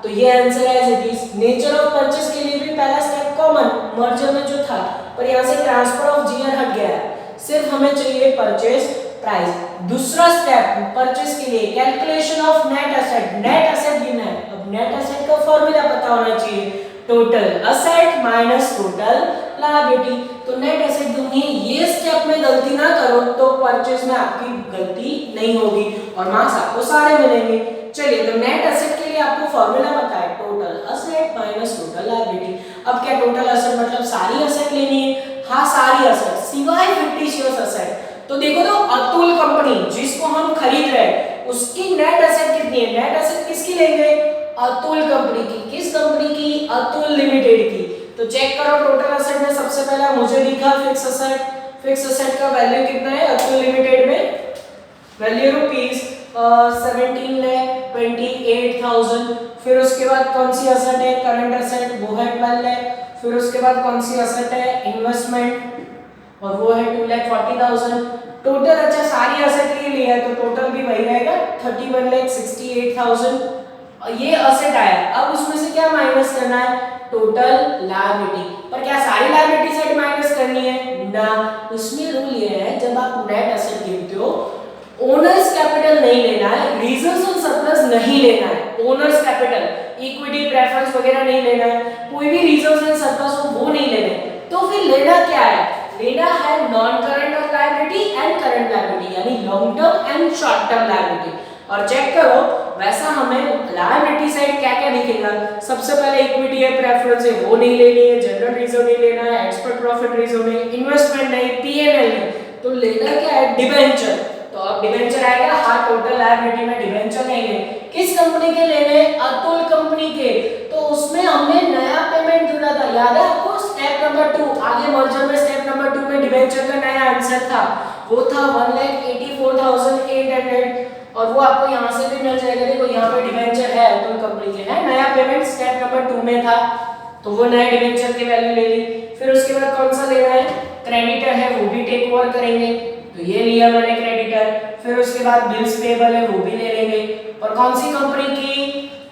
तो ये आंसर है as it is. Nature of purchase के लिए भी पहला स्टेप कॉमन मर्जर में जो था, पर यहाँ से ट्रांसफर ऑफ जीआर हट गया है, सिर्फ हमें चाहिए परचेज प्राइस। दूसरा स्टेप परचेज के लिए calculation of net asset, net asset गिनना है। अब नेट एसेट का फॉर्मूला पता होना चाहिए, total asset minus total liability. तो नेट एसेट दूंगी, ये स्टेप में गलती ना करो तो परचेज में आपकी गलती नहीं होगी और मार्क्स आपको सारे मिलेंगे। चलिए तो नेट एसेट के लिए आपको फॉर्मूला पता है, total asset minus total liability. अब क्या टोटल असेट मतलब सारी असेट लेनी है? हाँ सारी असेट सिवाय फिक्टिशियस असेट। तो देखो तो अतुल कंपनी जिसको हम खरीद रहे हैं उसकी नेट एसेट कितनी है? नेट एसेट किसकी लेंगे? अतुल कंपनी की। किस कंपनी की? अतुल लिमिटेड की। तो चेक करो टोटल एसेट में सबसे पहला मुझे दिखा फिक्स एसेट, फिक्स एसेट का वैल्यू कितना है अतुल लिमिटेड में? Value rupees 17 lakh 28,000। फिर उसके बाद कौन सी असेट है, करंट असेट, वो है 12 लाख। फिर उसके बाद कौन सी असेट है, इन्वेस्टमेंट, और वो है 2,40,000 टोटल। अच्छा सारी असेट के लिए है तो टोटल भी वही रहेगा 31,68,000। और ये असेट आया, अब उसमें से क्या माइनस करना है, टोटल लायबिलिटी। पर क्या सारी लायबिलिटी साइड माइनस करनी है ना, उसमें रूल ये है जब आप नेट असेट गिनते हो ओनर्स कैपिटल नहीं लेना है, रिजर्व्स एंड सरप्लस नहीं लेना है। ओनर्स कैपिटल, इक्विटी, प्रेफरेंस वगैरह नहीं लेना है, कोई भी रिजर्व्स एंड सरप्लस हो वो नहीं लेने। तो फिर लेना क्या है, लेना है non current liability and current liability, यानी long term and short term liability. और चेक करो वैसा हमें लायबिलिटी साइड क्या क्या दिखेगा। सबसे पहले इक्विटी है, प्रेफरेंस है वो नहीं लेनी है, जनरल रिजर्व नहीं लेना है, एक्सपर्ट प्रॉफिट रिजर्व नहीं, इन्वेस्टमेंट नहीं, पीएनएल नहीं। तो लेना क्या है, डिबेंचर। तो अब डिबेंचर आएगा, हाँ टोटल लायबिलिटी में डिबेंचर लेंगे। किस कंपनी के लेने, अतुल कंपनी के। तो उसमें हमने नया पेमेंट जुड़ा था, याद है आपको, स्टेप नंबर 2। आगे मर्जर में स्टेप नंबर 2 में डिबेंचर का नया आंसर था, वो था 1,84,800। और वो आपको यहाँ से भी मिल जाएगा। देखो यहाँ पे डिबेंचर है अतुल कंपनी के, है नया पेमेंट स्टेप नंबर 2 में था, तो वो नए डिबेंचर की वैल्यू ले ली। फिर उसके बाद कौन सा लेना है, क्रेडिटर है वो भी टेक ओवर करेंगे, तो ये लिया मैंने क्रेडिटर। फिर उसके बाद बिल्स पेबल है वो भी ले लेंगे। और कौन सी कंपनी की,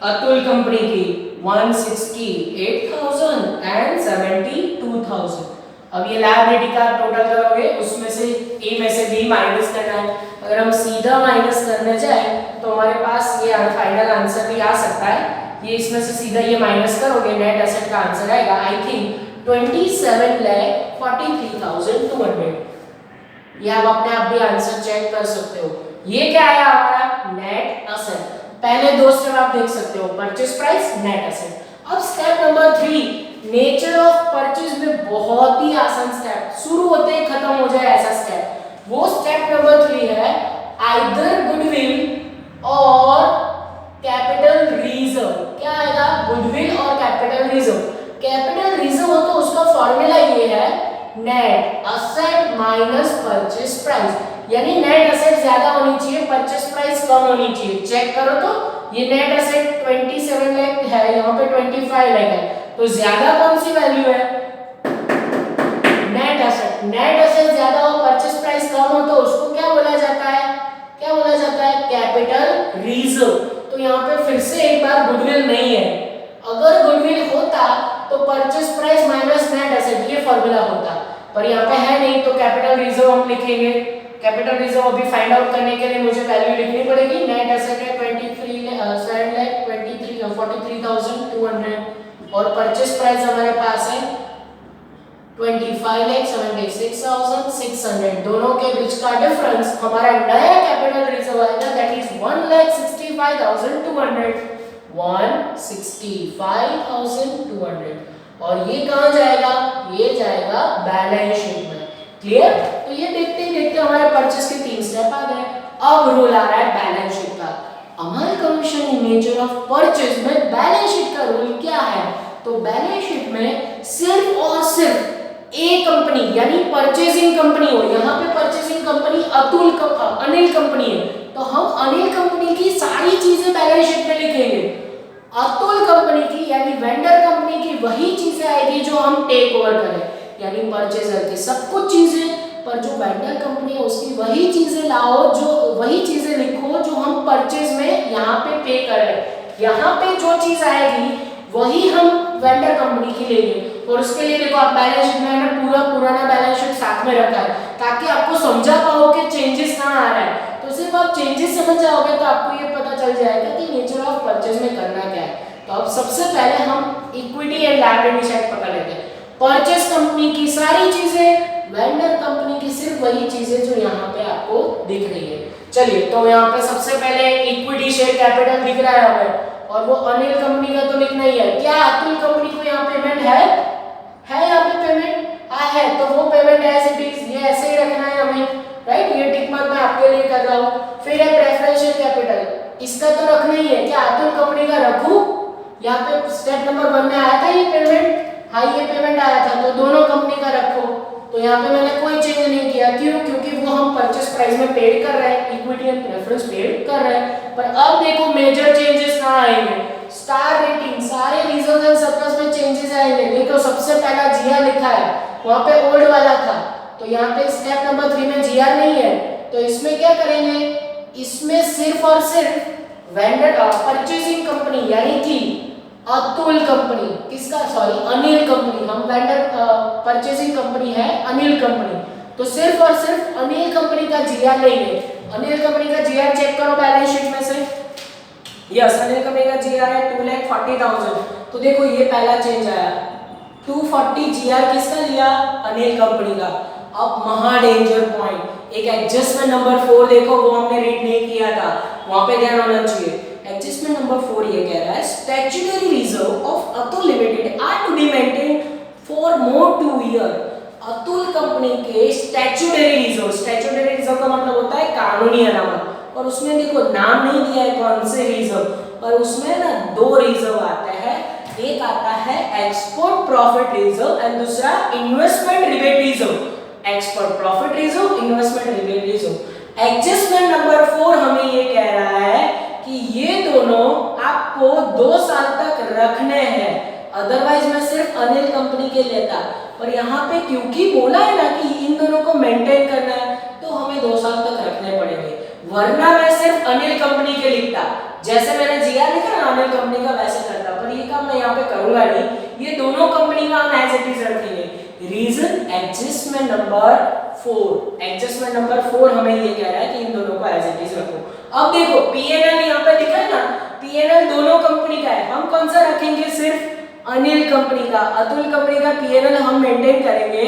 अतुल कंपनी की, 168,000 एंड 72,000। अब ये लायबिलिटी का टोटल करोगे, उसमें से ए में से बी माइनस करना है। अगर हम सीधा माइनस करने जाए तो हमारे पास ये फाइनल आंसर भी आ सकता है। ये इसमें से सीधा ये माइनस करोगे, नेट एसेट का आंसर आएगा आई थिंक 27,43,200। ये आप अपने आप भी आंसर चेक कर सकते हो। ये क्या आया हमारा, नेट एसेट। पहले दो स्टेप आप देख सकते हो, परचेज प्राइस, नेट एसेट। अब step number 3, nature of purchase में बहुत ही आसान स्टेप, शुरू होते ही खत्म हो जाए ऐसा स्टेप। वो स्टेप नंबर 3 है आइदर गुडविल और कैपिटल रिजर्व। क्या आएगा, गुडविल और कैपिटल रिजर्व। कैपिटल रिजर्व हो तो उसका फॉर्मूला ये है, net asset minus purchase price, यानी नेट असेट ज्यादा होनी चाहिए, परचेज प्राइस कम होनी चाहिए। चेक करो तो ये नेट असेट 27 लाख है, यहाँ पे 25 लाख है, तो ज्यादा कौन सी वैल्यू है, नेट असेट। नेट असेट ज्यादा हो, परचेज प्राइस कम हो, तो उसको क्या बोला जाता है, क्या बोला जाता है, कैपिटल रिजर्व। तो यहाँ पे फिर से एक बार गुडविल नहीं है, अगर गुडविल होता तो purchase price minus net asset ये फॉर्मूला होता, पर यहाँ पे है नहीं, तो कैपिटल रिजर्व हम लिखेंगे। कैपिटल रिजर्व अभी फाइंड आउट करने के लिए मुझे वैल्यू लिखनी पड़ेगी। नेट एसेट है 43,200 और परचेज प्राइस हमारे पास है 25,76,600। दोनों के बीच का डिफरेंस हमारा नया कैपिटल रिजर्व आएगा, दैट इज 1,65,200, 165,200। और ये कहाँ जाएगा, ये जाएगा बैलेंस शीट में। क्लियर। तो ये देखते ही देखते हमारे परचेज के 3 स्टेप आ गए। अब रूल आ रहा है बैलेंस शीट का। अमाल commission in nature of purchase में बैलेंस शीट का रूल क्या है, तो बैलेंस शीट में सिर्फ और सिर्फ ए कंपनी यानी परचेजिंग कंपनी हो, यहाँ पे परचेजिंग कंपनी अनिल कंपनी है, तो हम अनिल कंपनी की सारी चीजें बैलेंस शीट में लिखेंगे। अतुल कंपनी की यानी वेंडर कंपनी की वही चीजें आएगी जो हम टेक ओवर करें, यानी परचेजर की सब कुछ चीजें, पर जो वेंडर कंपनी है उसकी वही चीजें लाओ, जो वही चीजें लिखो जो हम परचेज में यहाँ पे पे करें। यहाँ पे जो चीज आएगी वही हम वेंडर कंपनी की लेंगे। और उसके लिए देखो आप बैलेंस शीट में पूरा पुराना बैलेंस शीट साथ में रखा है, ताकि आपको समझा पाओ कि चेंजेस कहाँ आ रहा है। तो सिर्फ आप चेंजेस समझ जाओगे तो आपको ये पता चल जाएगा कि नेचर ऑफ परचेज में करना क्या है। तो अब सबसे पहले हम इक्विटी एंड लायबिलिटी साइड पकड़ लेते हैं। परचेज कंपनी की सारी चीजें, वेंडर कंपनी की सिर्फ वही चीजें जो यहाँ पे आपको दिख रही है। चलिए तो यहाँ पे सबसे पहले इक्विटी शेयर कैपिटल दिख रहा है हमें, और वो अनिल कंपनी का तो लिखना ही है। क्या अतुल कंपनी को यहाँ पेमेंट है यहाँ पे पेमेंट है, तो वो पेमेंट एज इट इज, ये ऐसे ही रखना है हमें, राइट। ये टिक मार्क मैं आपके लिए कर रहा हूँ। फिर है प्रेफरेंशियल कैपिटल, इसका तो रखना ही है। क्या अतुल कंपनी का रखूं, यहाँ पे स्टेप नंबर 1 में आया था ये पेमेंट, हाँ ये पेमेंट आया था, तो दोनों कंपनी का रखो। तो यहाँ पे मैंने कोई चेंज नहीं किया। क्यों? क्योंकि वो हम परचेस प्राइस में पेड कर रहे हैं, इक्विटी एंड प्रेफरेंस पेड कर रहे हैं। पर अब देखो मेजर चेंजेस कहाँ आएंगे, स्टार रेटिंग, सारे रिजर्व एंड सरप्लस में चेंजेस आएंगे। देखो सबसे पहला जीआर लिखा है, वहां पे ओल्ड वाला था, तो यहाँ पे स्टेप नंबर 3 में जीआर नहीं है, तो इसमें क्या करेंगे, इसमें सिर्फ और सिर्फ वेंडर परचेसिंग कंपनी यानी कि अतुल कंपनी, किसका, सॉरी अनिल कंपनी, हम वेंडर परचेसिंग कंपनी है अनिल कंपनी, तो सिर्फ और सिर्फ अनिल कंपनी का जीआर लेंगे। अनिल कंपनी का जीआर चेक करो बैलेंस शीट में से। यस, अनिल कंपनी का जीआर है 2,40,000। तो देखो ये पहला चेंज आया, 240 जीआर किसका लिया, अनिल कंपनी का। अब महा डेंजर पॉइंट, एक एडजस्टमेंट नंबर 4 देखो, वो हमने रीड नहीं किया था, वहां पे ध्यान होना चाहिए। एडजस्टमेंट नंबर 4 ये कह रहा है statutory reserve of Atul limited are to be maintain for more 2 year. Atul company के स्टैट्यूटरी रिजर्व का मतलब होता है कानूनी अनामत, और उसमें देखो नाम नहीं दिया है कौन से रिजर्व, पर उसमें ना 2 रिजर्व आते हैं, एक आता है एक्सपोर्ट प्रॉफिट रिजर्व एंड दूसरा investment rebate reserve. Export profit reserve, investment rebate reserve. Adjustment number 4 हमें ये कह रहा है कि ये दोनों आपको 2 साल तक रखने हैं, अदरवाइज मैं सिर्फ अनिल कंपनी के लेता, पर यहाँ पे क्योंकि बोला है ना कि इन दोनों को मेंटेन करना है, तो हमें 2 साल तक रखने पड़ेंगे, वरना मैं सिर्फ अनिल कंपनी के लिखता, जैसे मैंने जीआर लिखा ना अनिल कंपनी का वैसे करता, पर ये काम मैं यहाँ पे करूंगा नहीं, ये दोनों कंपनी का हम एज इट इज रखेंगे। Reason adjustment number 4, adjustment number 4 हमें ये कह रहा है कि इन दोनों को एज इट इज रखो। अब देखो पीएनएल यहाँ पे लिखा है ना, पीएनएल दोनों कंपनी का है, हम कौन सा रखेंगे, सिर्फ अनिल कंपनी का। अतुल कंपनी का पीएनएल हम मेंटेन करेंगे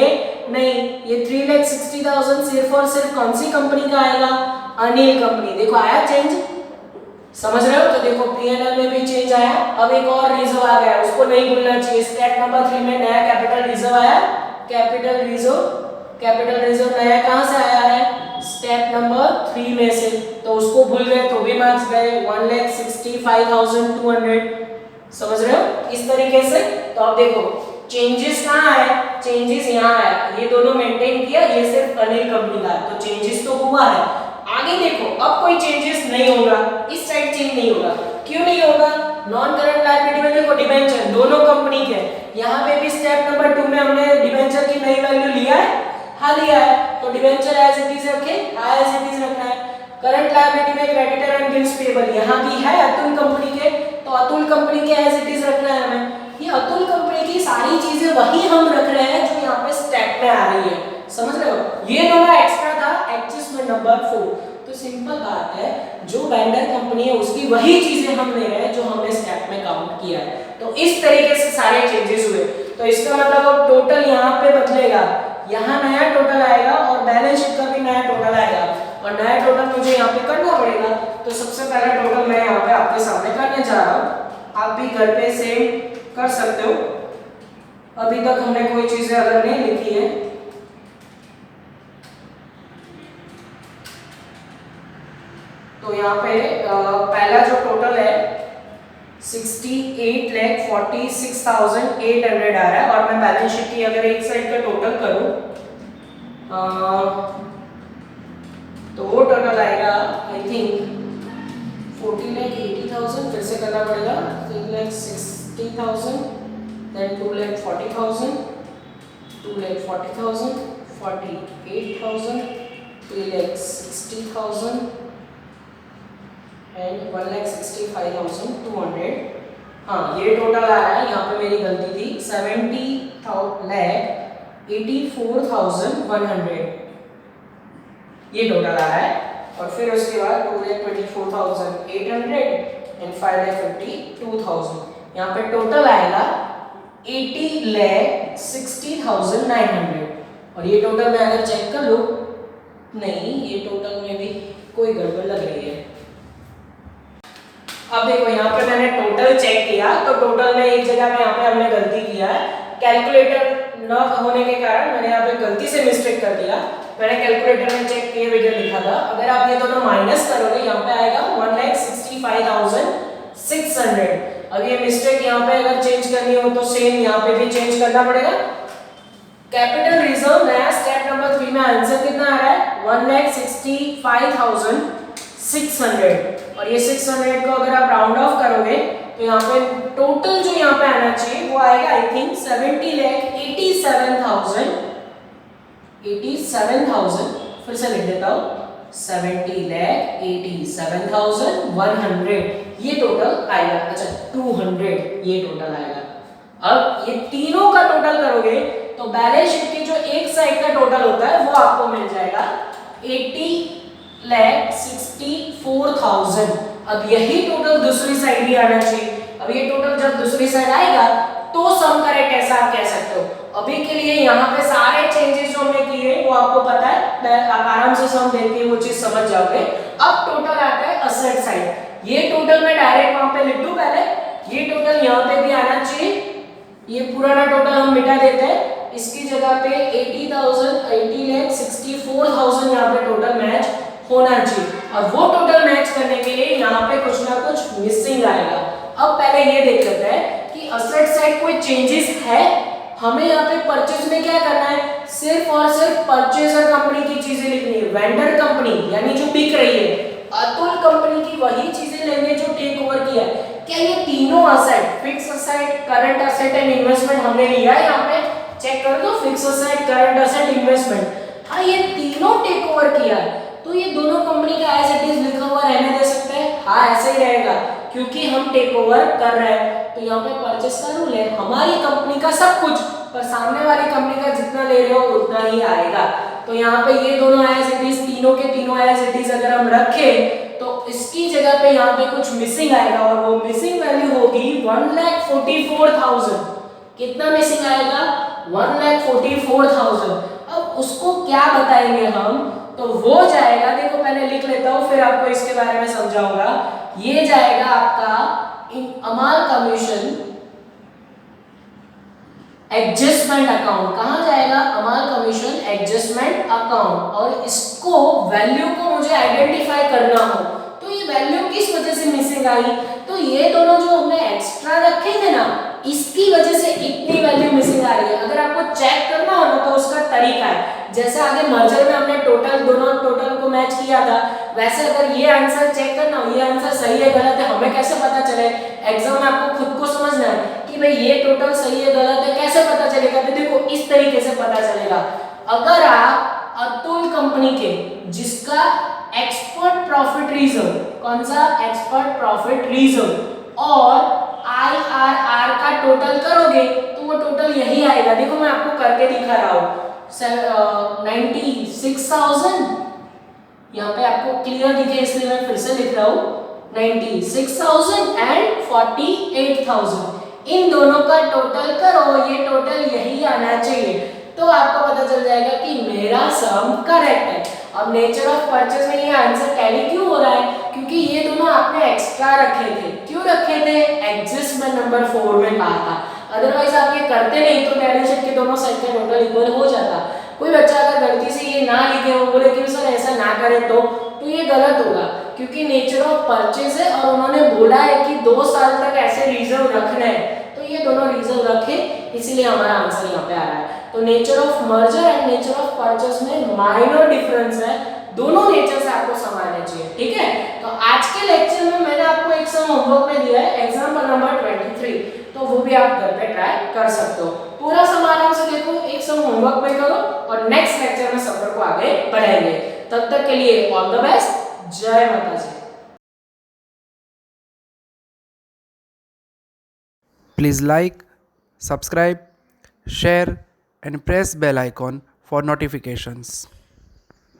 नहीं, ये 3,60,000 सिर्फ और सिर्फ कौन सी कंपनी का आएगा, अनिल कंपनी। देखो आया चेंज, समझ रहे हो? तो देखो पीएनएल में भी चेंज आया। अब एक और रिजर्व आ गया, उसको नहीं भूलना चाहिए, स्टेप नंबर 3 में नया कैपिटल रिजर्व आया, कैपिटल रिजर्व नया कहां से आया है, स्टेप नंबर 3 में से, तो उसको भूल गए तो भी मार्क्स गए, 1,65,200। समझ रहे हो? इस तरीके से। तो अब देखो चेंजेस कहां है, चेंजेस यहां है, ये दोनों मेंटेन किया, ये सिर्फ अनिल कंपनी का, तो चेंजेस तो हुआ है। आगे देखो अब कोई चेंजेस नहीं होगा, इस साइड चेंज नहीं होगा। क्यों नहीं होगा, नॉन करंट लायबिलिटी में देखो डिबेंचर दोनों कंपनी के, यहाँ पे भी स्टेप नंबर 2 में हमने डिबेंचर की नई वैल्यू लिया है, हाँ लिया है, तो डिबेंचर एज इट इज रखे, एज इट इज रखना है। करंट लायबिलिटी में क्रेडिटर एंड बिल्स पेबल यहाँ भी है अतुल कंपनी के, तो अतुल कंपनी के एज इट इज रखना है हमें। ये अतुल कंपनी की सारी चीजें वही हम रख रहे हैं जो यहाँ पे स्टेप में आ रही है, समझ रहे हो? ये दोनों एक्स्ट्रा था एडजस्टमेंट नंबर 4। तो सिंपल बात है, जो वेंडर कंपनी है उसकी वही चीजें हम ले रहे हैं जो हमने स्टेप में काउंट किया है। तो इस तरीके से सारे चेंजेस हुए, तो इसका मतलब अब टोटल यहाँ पे बदलेगा, यहाँ नया टोटल आएगा और बैलेंस शीट का भी नया टोटल आएगा, और नया टोटल मुझे यहाँ पे करना पड़ेगा। तो सबसे पहला टोटल मैं यहाँ पे आपके सामने करने जा रहा हूँ, आप भी घर पे सेम कर सकते हो। अभी तक हमने कोई चीजें अलग नहीं लिखी है। तो यहाँ पे पहला जो टोटल है 68,46,800 आ रहा है, और मैं बैलेंस शीट की अगर एक साइड का टोटल करूं तो वो टोटल आएगा आई थिंक 40,80,000, फिर से करना पड़ेगा, 3,60,000, देन 2,40,000, 2,40,000, 48,000, 3,60,000 एंड 1,65,200। हाँ ये टोटल आ रहा है, यहाँ पे मेरी गलती थी, 70,84,100 ये टोटल आ रहा है। और फिर उसके बाद 2,24,800 एंड 5,52,000, यहाँ पे टोटल आएगा 80,60,900। और ये टोटल मैं अगर चेक कर लूँ, नहीं ये टोटल में भी कोई गड़बड़ लग रही है। अब देखो यहाँ पे मैंने टोटल चेक किया, तो टोटल में एक जगह में यहाँ पे हमने गलती किया है, कैलकुलेटर न होने के कारण मैंने यहाँ पे गलती से मिस्टेक कर दिया। मैंने कैलकुलेटर में चेक किए वीडियो लिखा था, अगर आप ये दोनों माइनस करोगे यहाँ पे आएगा 1,65,600। अब ये मिस्टेक यहाँ पे अगर चेंज करनी हो तो सेम यहाँ पे भी चेंज करना पड़ेगा, कैपिटल रिजर्व नया स्टेप नंबर 3 में आंसर कितना आ रहा है 1,65,600 और ये 600 को अगर आप राउंड ऑफ करोगे तो यहाँ पे टोटल जो यहाँ पे आना चाहिए वो आएगा आई थिंक 87,87,000 फिर से लिख देता हूँ 70,87,100 ये टोटल आएगा। अच्छा 200 ये टोटल आएगा। अब ये तीनों का टोटल करोगे तो बैलेंस शीट की जो एक साइड का टोटल होता है वो आपको मिल जाएगा 80,64,000। अब यही टोटल दूसरी साइड भी आना चाहिए। अब ये टोटल जब दूसरी साइड आएगा तो सम करेक्ट ऐसा आप कह सकते हो। अभी के लिए यहाँ पे सारे चेंजेस जो हमने किए वो आपको पता है, आप आराम से सम देख के वो चीज समझ जाओगे। अब टोटल आता है असेट साइड। ये टोटल मैं डायरेक्ट वहां पे लिख दूं पहले, ये टोटल यहाँ पे भी आना चाहिए। ये पुराना टोटल हम मिटा देते हैं, इसकी जगह पे 80,64,000 यहाँ पे टोटल मैच होना चाहिए। और वो टोटल मैच करने के लिए यहाँ पे कुछ ना कुछ मिसिंग आएगा। अब पहले ये देख लेते हैं कि असेट साइड कोई चेंजेस है। हमें यहाँ पे परचेज में क्या करना है, सिर्फ और सिर्फ परचेजर कंपनी की चीजें लिखनी है। वेंडर कंपनी यानी जो बिक रही है, अतुल कंपनी की वही चीजें लेंगे जो टेक ओवर किया है। क्या ये तीनों asset, fix asset, current asset and investment हमने लिया है? यहाँ पे चेक कर दो, fix asset, current asset, investment. हाँ ये तीनों टेक ओवर किया है, तो ये दोनों कंपनी का एज इट इज लिखा हुआ रहने दे सकते हैं। हाँ ऐसे ही रहेगा क्योंकि हम टेक ओवर कर रहे हैं। तो यहाँ पे परचेस का रूल है, हमारी कंपनी का सब कुछ, पर सामने वाली कंपनी का जितना ले रहे हो उतना ही आएगा। तो यहाँ पे ये दोनों एज इट इज, तीनों के तीनों एज इट इज अगर हम रखें तो इसकी जगह पे यहाँ पे कुछ मिसिंग आएगा और वो मिसिंग वैल्यू होगी 1,44,000। कितना मिसिंग आएगा? 1,44,000। अब उसको क्या बताएंगे हम, तो वो जाएगा, देखो पहले लिख लेता हूँ फिर आपको इसके बारे में समझाऊंगा। ये जाएगा आपका अमाल कमीशन एडजस्टमेंट अकाउंट। कहां जाएगा? अमाल कमीशन एडजस्टमेंट अकाउंट। और इसको वैल्यू को मुझे आइडेंटिफाई करना हो तो ये वैल्यू किस वजह से मिसिंग आई, तो ये दोनों जो हमने एक्स्ट्रा रखे थे ना, इसकी वजह से इतनी वैल्यू मिसिंग आ रही है। अगर आपको चेक करना हो ना तो उसका तरीका है, जैसे आगे मर्जर में हमने टोटल, दोनों टोटल को मैच किया था, वैसे अगर ये आंसर चेक करना हो, ये आंसर सही है गलत है, हमें कैसे पता चले? एग्जाम में आपको खुद को समझना है कि भाई ये टोटल सही है गलत है, कैसे पता चलेगा? तो देखो इस तरीके से पता चलेगा। अगर आप अतुल कंपनी के, जिसका एक्सपर्ट प्रॉफिट रिजर्व, कौन सा? एक्सपर्ट प्रॉफिट रिजर्व, और IRR का टोटल करोगे तो वो टोटल यही आएगा। देखो मैं आपको करके दिखा रहा हूँ, 96,000, यहाँ पे आपको क्लियर दिखे इसलिए मैं फिर से लिख रहा हूँ, 96,000 एंड 48,000। इन दोनों का टोटल करो, ये टोटल यही आना चाहिए, तो आपको पता चल जाएगा कि मेरा सम करेक्ट है। अब नेचर ऑफ परचेज में ये आंसर टैली क्यों हो रहा है? क्योंकि ये दोनों आपने एक्स्ट्रा रखे थे। क्यों रखे थे? एडजस्टमेंट नंबर 4 में कहा था, अदरवाइज आप ये करते नहीं तो बैलेंस शीट के दोनों साइड का टोटल इक्वल हो जाता। कोई बच्चा अगर गलती से ये ना लिखे, वो बोले कि सर ऐसा ना करें तो ये गलत होगा, क्योंकि नेचर ऑफ परचेज है और उन्होंने बोला है कि 2 साल तक ऐसे रिजर्व रखना है, तो ये दोनों रिजर्व रखे, इसीलिए हमारा आंसर यहाँ पे आ रहा है। तो nature of merger and nature of purchase में माइनर डिफरेंस है, दोनों नेचर से आपको समझना चाहिए, ठीक है? तो आज के लेक्चर में मैंने आपको एक सम होमवर्क में दिया है, एग्जांपल नंबर 23, तो वो भी आप घर पे ट्राई कर सकते हो। पूरा सम आराम से देखो, एक सम होमवर्क में करो और नेक्स्ट लेक्चर में सफर को आगे बढ़ाएंगे। तब तक के लिए ऑल द बेस्ट, जय माता जी। Please like, subscribe, share and press bell icon for notifications.